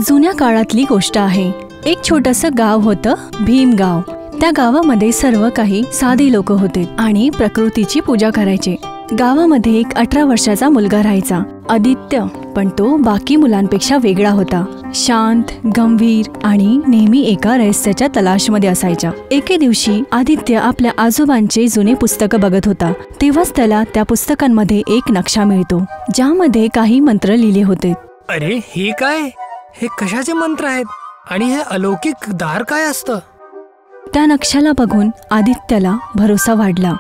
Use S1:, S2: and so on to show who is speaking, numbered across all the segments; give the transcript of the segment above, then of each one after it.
S1: जुन्या काळातली गोष्ट आहे। एक छोटंसं गाव होतं, भीमगाव। त्या गावामध्ये सर्व काही साधी लोक होते आणि प्रकृतीची पूजा करायचे। गावामध्ये एक 18 वर्षाचा मुलगा राहायचा, आदित्य। पण तो बाकी मुलांपेक्षा वेगळा होता, शांत, गंभीर आणि नेहमी एका रहस्याच्या तलाशमध्ये असायचा। एके दिवशी आदित्य आपल्या आजोबांचे जुने पुस्तक बघत होता, तेव्हाच त्याला त्या पुस्तकांमध्ये एक नक्षा मिळतो, ज्यामध्ये काही मंत्र लिहिले होते।
S2: अरे हे काय? हे कशाचे मंत्र आहेत आणि हे अलौकिक दार काय असतं?
S1: त्या नक्षाला बघून आदित्यला भरोसा वाढला।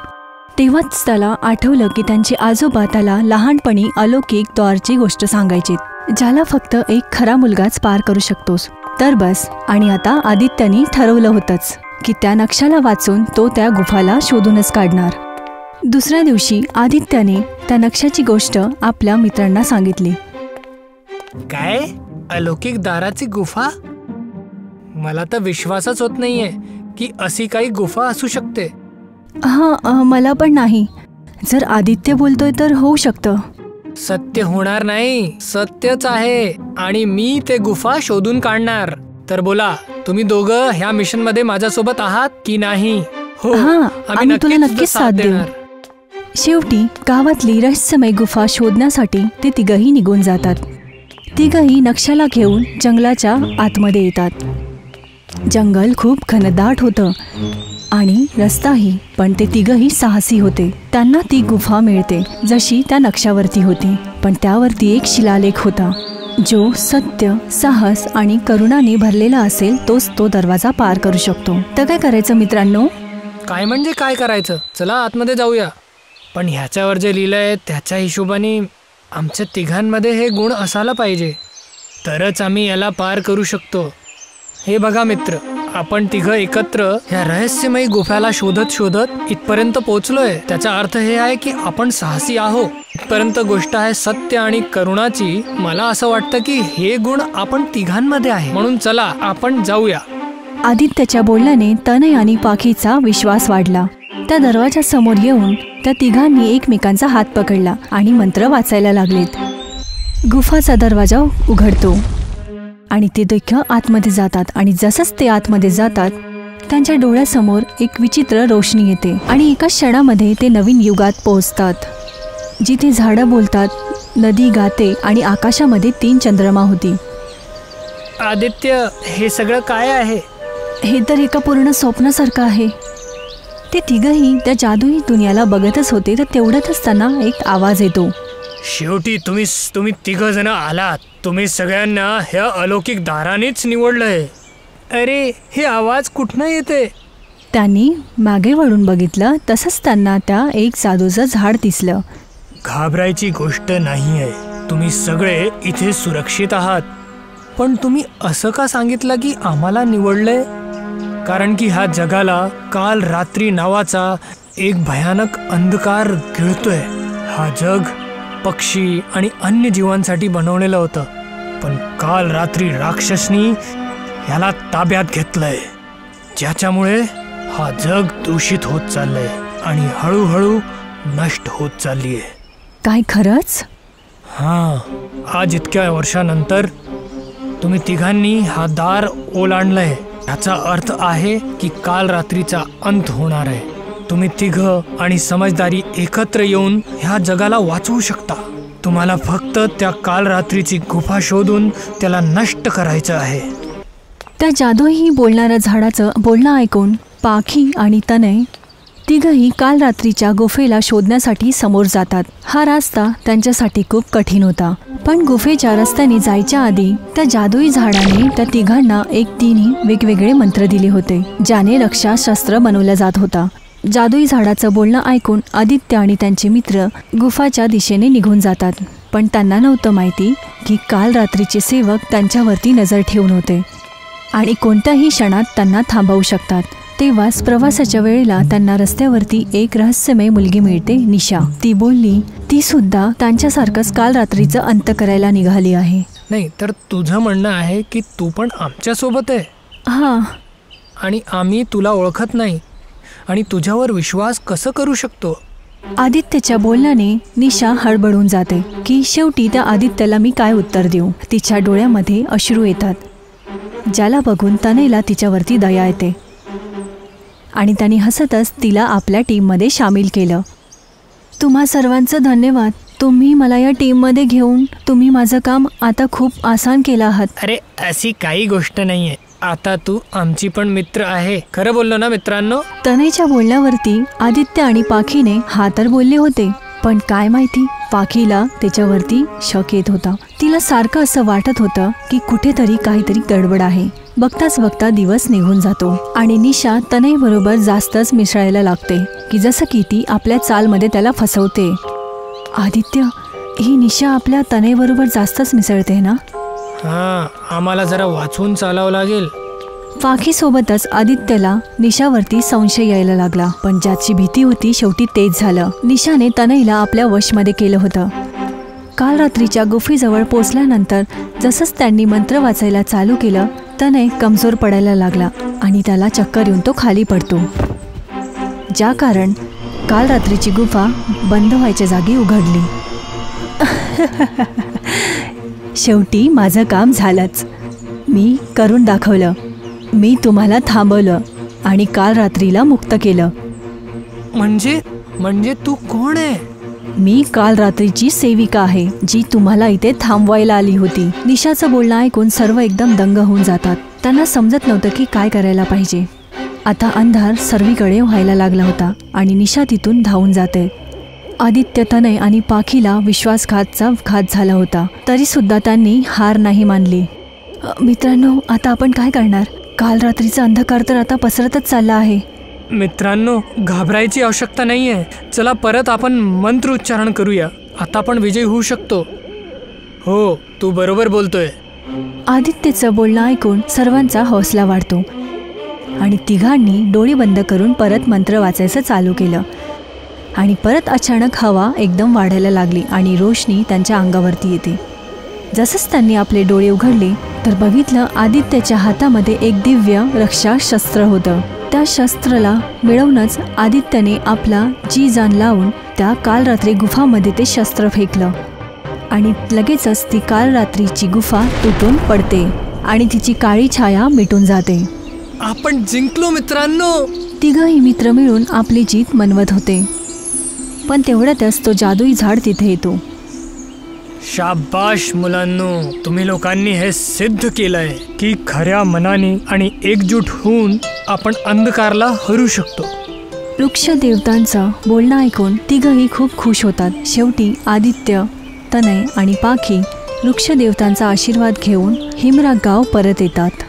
S1: तेव्हाच त्याला आठवलं की त्यांचे आजोबा त्याला लहानपणी अलौकिक द्वारची गोष्ट सांगायची, ज्याला फक्त एक खरा मुलगाच पार करू शकतोस। तर बस, आणि आता आदित्यनी ठरवलं होतंच की त्या नक्षाला वाचून तो त्या गुफाला शोधूनच काढणार। दुसऱ्या दिवशी आदित्यने त्या नक्षाची गोष्ट आपल्या मित्रांना सांगितली।
S2: काय? अलौकिक दाराची गुफा? मला तर विश्वासच होत नाहीये की अशी काही गुफा असू शकते।
S1: मला पण नाही। जर आदित्य बोलतोय तर होऊ शकतं।
S2: सत्य होणार नाही, सत्यच आहे, आणि मी ते गुफा शोधून काढणार। तर बोला, तुम्ही दोघं ह्या मिशन मध्ये माझ्यासोबत आहात की नाही?
S1: हो, आम्ही तुला नक्कीच साथ देऊ। शेवटी गावातली रहस्यमय गुफा शोधण्यासाठी ते तिघही निघून जातात। तिघही नक्षाला घेऊन जंगलाच्या आतमध्ये येतात। जंगल खूप घनदाट होतं आणि रस्ताही, पण ते तिघही साहसी होते। त्यांना ती गुफा मिळते जशी त्या नक्षावरती होती, पण त्यावरती एक शिलालेख होता, जो सत्य, साहस आणि करुणाने भरलेला असेल तोच तो दरवाजा पार करू शकतो। तर काय करायचं मित्रांनो?
S2: काय म्हणजे काय करायचं? चला आतमध्ये जाऊया। पण ह्याच्यावर जे लिहिलंय त्याच्या हिशोबाने आमच्या तिघांमध्ये हे गुण असायला पाहिजे, तरच आम्ही याला पार करू शकतो। हे बघा मित्र, आपण तिघं एकत्र ह्या रहस्यमयी गुफाला शोधत शोधत इथपर्यंत पोहोचलोय। त्याचा अर्थ हे आहे की आपण साहसी आहोत। इथपर्यंत गोष्ट आहे सत्य आणि करुणाची। मला असं वाटतं की हे गुण आपण तिघांमध्ये आहे, म्हणून चला आपण जाऊया।
S1: आदित्यच्या बोलण्याने तनय आणि पाखीचा विश्वास वाढला। त्या दरवाजा समोर येऊन त्या तिघांनी एकमेकांचा हात पकडला आणि मंत्र वाचायला लागलेत। गुफाचा दरवाजा उघडतो आणि ते दोघं आतमध्ये जातात, आणि जसंच ते आतमध्ये जातात त्यांच्या डोळ्यासमोर एक विचित्र रोशनी येते आणि एका क्षणामध्ये ते नवीन युगात पोहोचतात, जिथे झाडं बोलतात, नदी गाते आणि आकाशामध्ये 3 चंद्रमा होती।
S2: आदित्य, हे सगळं काय आहे?
S1: हे तर एका पूर्ण स्वप्नासारखं आहे। ते तिघही त्या जादुई दुनियाला बघतच होते, तर तेवढ्यातच त्यांना एक आवाज येतो।
S2: शेवटी तुम्ही तिघ जण आलात। तुम्ही सगळ्यांना ह्या अलौकिक दारानेच निवडलंय। अरे, हे आवाज कुठनं येते?
S1: त्यांनी मागे वळून बघितलं, तसंच त्यांना त्या एक जादूचं झाड दिसलं।
S2: घाबरायची गोष्ट नाहीये, तुम्ही सगळे इथे सुरक्षित आहात। पण तुम्ही असं का सांगितलं की आम्हाला निवडलंय? कारण की ह्या जगाला काल रात्री नावाचा एक भयानक अंधकार गिळतोय। हा जग पक्षी आणि अन्य जीवांसाठी बनवलेलं होतं, पण काल रात्री राक्षसनी ह्याला ताब्यात घेतलंय, ज्याच्यामुळे हा जग दूषित होत चाललंय आणि हळूहळू नष्ट होत चाललीये।
S1: काय खरंच?
S2: हां, आज इतक्या वर्षानंतर तुम्ही तिघांनी हा दार ओलांडलंय। याचा अर्थ आहे की काल रात्रीचा अंत होणार आहे। तुम्ही तिघं आणि समजदारी एकत्र येऊन ह्या जगाला वाचवू शकता। तुम्हाला फक्त त्या काल रात्रीची गुफा शोधून त्याला नष्ट करायचं आहे।
S1: त्या जादूही बोलणाऱ्या झाडाचं बोलणं ऐकून पाखी आणि तनय तिघही काल रात्रीच्या गुफेला शोधण्यासाठी समोर जातात। हा रस्ता त्यांच्यासाठी खूप कठीण होता, पण गुफेच्या रस्त्याने जायच्या आधी त्या जादुई झाडाने त्या तिघांना एक 3 वेगवेगळे मंत्र दिले होते, ज्याने रक्षाशस्त्र बनवला जात होता। जादुई झाडाचं बोलणं ऐकून आदित्य आणि त्यांचे मित्र गुफाच्या दिशेने निघून जातात, पण त्यांना नव्हतं माहिती की काल रात्रीचे सेवक त्यांच्यावरती नजर ठेवून होते आणि कोणत्याही क्षणात त्यांना थांबवू शकतात। तेव्हाच प्रवासाच्या वेळेला त्यांना रस्त्यावरती एक रहस्यमय मुलगी मिळते, निशा। ती बोलली, ती सुद्धा त्यांच्यासारखंच काल रात्रीचं अंत करायला निघाली आहे।
S2: नाही तर तुझं म्हणणं आहे की तू पण आमच्या सोबत आहे?
S1: हां,
S2: आणि आम्ही तुला ओळखत नाही आणि तुझ्यावर विश्वास कसं करू शकतो?
S1: आदित्यच्या बोलण्याने निशा हडबडून जाते की शेवटी त्या आदित्यला मी काय उत्तर देऊ. तिच्या डोळ्यामध्ये अश्रू येतात, ज्याला बघून तनयला तिच्यावरती दया येते आणि त्याने हसतच तिला आपल्या टीममध्ये सामील केलं. तुम्हा सर्वांचं धन्यवाद. तुम्ही मला या टीममध्ये घेऊन तुम्ही माझं काम आता खूप आसान केलं आहात.
S2: अरे अशी काही गोष्ट नाहीये, आता तू आमची पण मित्र आहे. खरं बोललो ना मित्रांनो.
S1: तनयच्या बोलण्यावरती आदित्य आणि पाखीने हा तर बोलले होते, पण काय माहिती पाखीला त्याच्यावरती शक येत होता. तिला सारखं असं वाटत होतं की कुठेतरी काहीतरी गडबड आहे. बघताच बघता दिवस निघून जातो आणि निशा तनय बरोबर जास्तच मिसळायला लागते की जसं की ती आपल्या चालमध्ये त्याला फसवते. आदित्य, ही निशा आपल्या तनय बरोबर जास्तच मिसळते ना?
S2: हां, आम्हाला जरा वाचून चालावं लागेल.
S1: पाखीसोबतच आदित्यला निशावरती संशय यायला लागला, पण ज्याची भीती होती शेवटी तेच झालं. निशाने तनयला आपल्या वशमध्ये केलं होतं. काल रात्रीच्या गुफेजवळ पोचल्यानंतर जसंच त्यांनी मंत्र वाचायला चालू केलं, तनय कमजोर पडायला लागला आणि त्याला चक्कर येऊन तो खाली पडतो. ज्या कारण काल रात्रीची गुफा बंद व्हायच्या जागी उघडली. शेवटी माझं काम झालंच. मी करून दाखवलं. मी तुम्हाला थांबवलं आणि काल रात्रीला मुक्त केलं.
S2: म्हणजे तू कोण आहे?
S1: मी काल रात्रीची सेविका आहे, जी तुम्हाला इथे थांबवायला आली होती. निशाचं बोलणं ऐकून सर्व एकदम दंग होऊन जातात. त्यांना समजत नव्हतं की काय करायला पाहिजे. आता अंधार सर्वीकडे व्हायला लागला होता आणि निशा तिथून धावून जाते. आदित्य, तनय आणि पाखीला विश्वासघातचा घात झाला होता, तरी सुद्धा त्यांनी हार नाही मानली. मित्रांनो, आता आपण काय करणार? काल रात्रीचा अंधकार तर आता पसरतच चालला आहे.
S2: मित्रांनो, घाबरायची आवश्यकता नाहीये. चला परत आपण मंत्र उच्चारण करूया. आता आपण विजयी होऊ शकतो. हो, तू बरोबर बोलतोय.
S1: आदित्यचं बोलणं ऐकून सर्वांचा हौसला वाढतो आणि तिघांनी डोळे बंद करून परत मंत्र वाचायचं चालू केलं. आणि परत अचानक हवा एकदम वाढायला लागली आणि रोशनी त्यांच्या अंगावरती येते. जसंच त्यांनी आपले डोळे उघडले तर बघितलं आदित्यच्या हातामध्ये एक दिव्य रक्षा शस्त्र होतं. त्या शस्त्राला मिळवूनच आदित्यने आपला जी जान लावून त्या काल रात्री गुफामध्ये ते शस्त्र फेकलं आणि लगेचच ती काल रात्रीची गुफा तुटून पडते आणि तिची काळी छाया मिटून जाते.
S2: आपण जिंकलो मित्रांनो.
S1: तिघही मित्र मिळून आपली जीत मनवत होते, पण तेवढ्यातच तो जादुई झाड तिथे येतो.
S2: शाबाश मुलांनो, तुम्ही लोकांनी हे सिद्ध केलंय की खऱ्या मनाने आणि एकजूट होऊन आपण अंधकारला हरू शकतो.
S1: वृक्ष देवतांचं बोलणं ऐकून तिघही खूप खुश होतात. शेवटी आदित्य, तनय आणि पाखी वृक्ष देवतांचा आशीर्वाद घेऊन हिमराग गाव परत येतात.